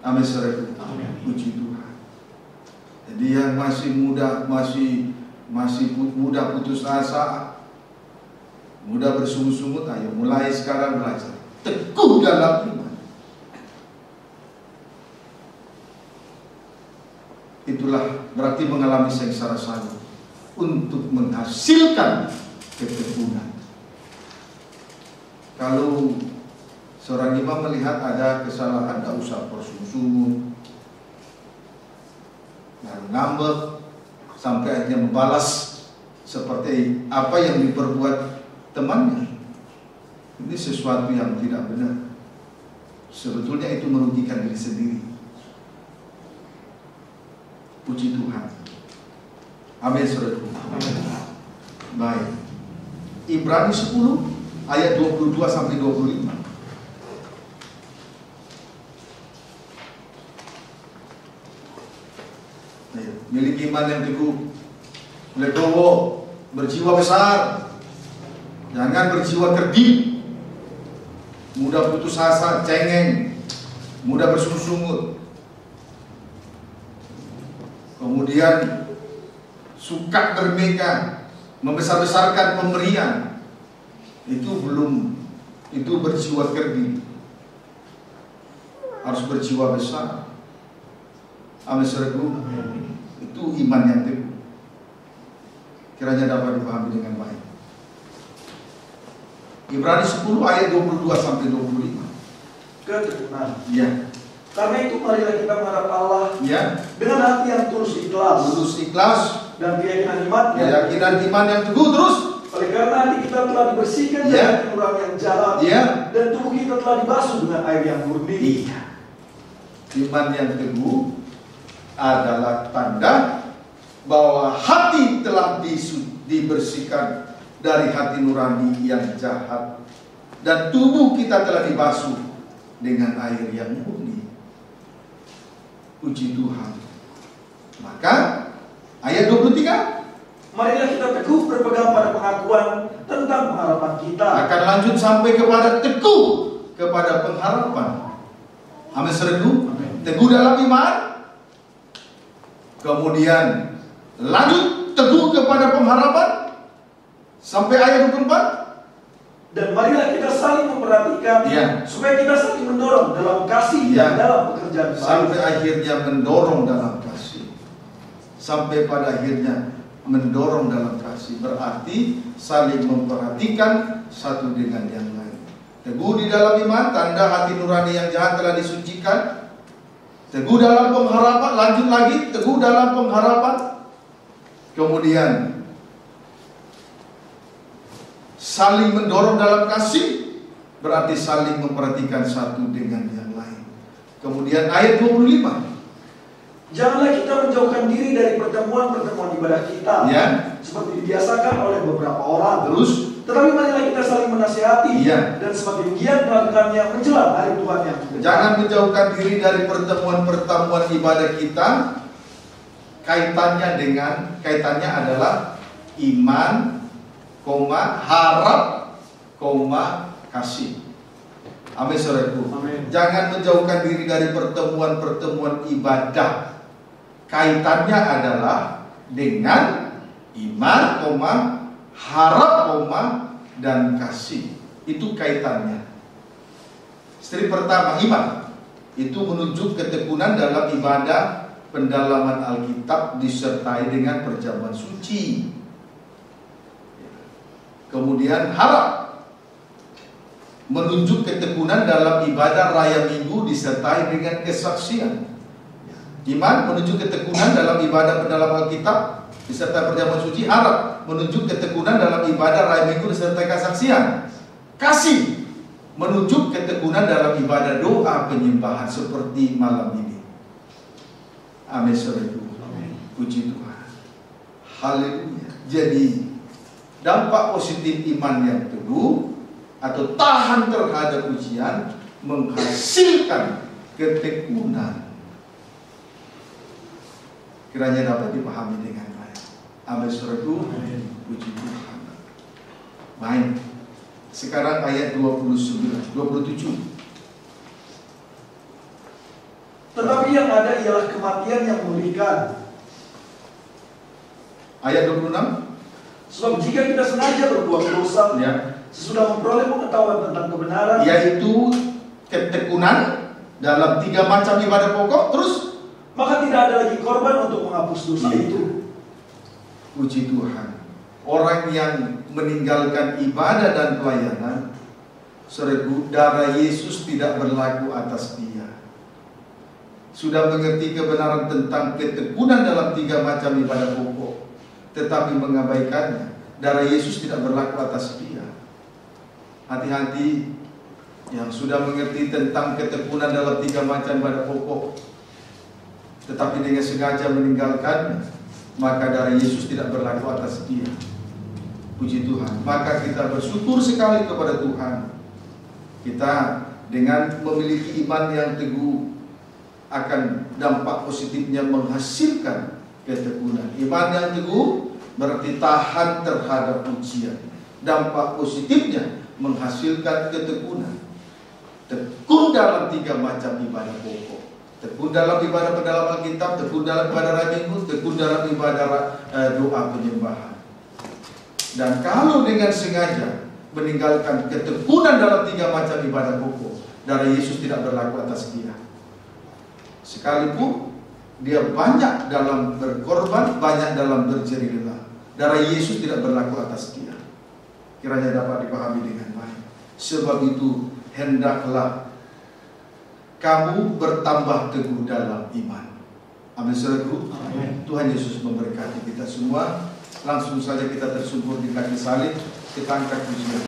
Amin saudaraku. Puji Tuhan. Jadi yang masih muda, masih muda putus asa, mudah bersungut-sungut, ayo mulai sekarang belajar teguh dalam iman. Itulah berarti mengalami sengsara salib untuk menghasilkan ketekunan. Kalau seorang imam melihat ada kesalahan, tidak usah bersungut-sungut, ngambek sampai akhirnya membalas seperti apa yang diperbuat temannya. Ini sesuatu yang tidak benar. Sebetulnya itu merugikan diri sendiri. Puji Tuhan. Amin, saudaraku. Baik. Ibrani 10 ayat 22 sampai 25. Miliki iman yang teguh, legowo, berjiwa besar, jangan berjiwa kerdil, mudah putus asa, cengeng, mudah bersungut-sungut, kemudian suka bermegah, membesar-besarkan pemberian. Itu berjiwa kerdil. Harus berjiwa besar. Amin, saudaraku. Itu iman yang teguh. Kiranya dapat dipahami dengan baik. Ibrani 10 ayat 22 sampai 25. Ketekunan. Ya. Karena itu marilah kita menghadap Allah, Ya. dengan hati yang tulus ikhlas. Tulus ikhlas Dan keyakinan iman. keyakinan iman yang teguh terus. Oleh karena hati kita telah dibersihkan Ya. dari orang yang jahat. Ya. Dan tubuh kita telah dibasuh dengan air yang murni. Iya. Iman yang teguh adalah tanda bahwa hati telah dibersihkan dari hati nurani yang jahat, dan tubuh kita telah dibasuh dengan air yang murni. Puji Tuhan. Maka ayat 23, Marilah kita teguh berpegang pada pengakuan tentang pengharapan kita. akan lanjut sampai kepada teguh kepada pengharapan. Amin, saudaraku. Teguh dalam iman, kemudian lanjut teguh kepada pengharapan sampai ayat 24. Dan marilah kita saling memperhatikan, Ya. supaya kita saling mendorong dalam kasih Ya. dan dalam pekerjaan Sampai baik. akhirnya mendorong dalam kasih. Sampai pada akhirnya mendorong dalam kasih, berarti saling memperhatikan satu dengan yang lain. Teguh di dalam iman, tanda hati nurani yang jahat telah disucikan. Teguh dalam pengharapan, lanjut lagi, teguh dalam pengharapan. Kemudian saling mendorong dalam kasih, berarti saling memperhatikan satu dengan yang lain. Kemudian ayat 25. Janganlah kita menjauhkan diri dari pertemuan-pertemuan ibadah kita, Ya. seperti dibiasakan oleh beberapa orang. Terus, Tetapi marilah kita saling menasihati, Ya. dan semakin giat melakukannya menjelang hari Tuhan yang dekat. jangan menjauhkan diri dari pertemuan-pertemuan ibadah kita. Kaitannya adalah iman, harap, kasih. Amin, saudaraku. Amin. Jangan menjauhkan diri dari pertemuan-pertemuan ibadah. Kaitannya adalah dengan iman, harap, dan kasih. Itu kaitannya. Step pertama, iman. Itu menunjuk ketekunan dalam ibadah, pendalaman Alkitab disertai dengan perjamuan suci. Kemudian harap, menunjuk ketekunan dalam ibadah raya minggu disertai dengan kesaksian. Iman menunjuk ketekunan dalam ibadah pendalaman Alkitab disertai perjamuan suci. Harap menunjuk ketekunan dalam ibadah raya minggu disertai kesaksian. Kasih menunjuk ketekunan dalam ibadah doa penyembahan seperti malam ini. Amin, saudaraku. Puji Tuhan. Haleluya. Jadi dampak positif iman yang teguh atau tahan terhadap ujian menghasilkan ketekunan. Kiranya dapat dipahami dengan baik. Amin, saudaraku. Puji Tuhan. Baik. Sekarang ayat 27. Tetapi yang ada ialah kematian yang memulihkan. Ayat 26. Sebab jika kita sengaja berbuat dosa, Ya. sesudah memperoleh pengetahuan tentang kebenaran, Yaitu ketekunan dalam 3 macam ibadah pokok. Terus, maka tidak ada lagi korban untuk menghapus dosa itu. puji Tuhan. Orang yang meninggalkan ibadah dan pelayanan Saudaraku, darah Yesus tidak berlaku atas dia. Sudah mengerti kebenaran tentang ketekunan dalam 3 macam ibadah pokok, tetapi mengabaikannya. Darah Yesus tidak berlaku atas dia. Hati-hati yang sudah mengerti tentang ketekunan dalam 3 macam ibadah pokok, tetapi dengan sengaja meninggalkannya, maka darah Yesus tidak berlaku atas dia. Puji Tuhan. Maka kita bersyukur sekali kepada Tuhan. Kita dengan memiliki iman yang teguh akan dampak positifnya menghasilkan ketekunan. Iman yang teguh berarti tahan terhadap ujian. Dampak positifnya menghasilkan ketekunan. Tekun dalam 3 macam ibadah pokok. Tekun dalam ibadah pendalaman Alkitab, tekun dalam ibadah Raya Minggu, tekun dalam ibadah doa penyembahan. Dan kalau dengan sengaja meninggalkan ketekunan dalam 3 macam ibadah pokok, darah Yesus tidak berlaku atas dia. Sekalipun dia banyak dalam berkorban, banyak dalam berjerih lelah, darah Yesus tidak berlaku atas dia. Kiranya dapat dipahami dengan baik. Sebab itu hendaklah kamu bertambah teguh dalam iman. Amin, saudaraku. Tuhan Yesus memberkati kita semua. Langsung saja kita tersungkur di kaki salib, kita angkat pujian.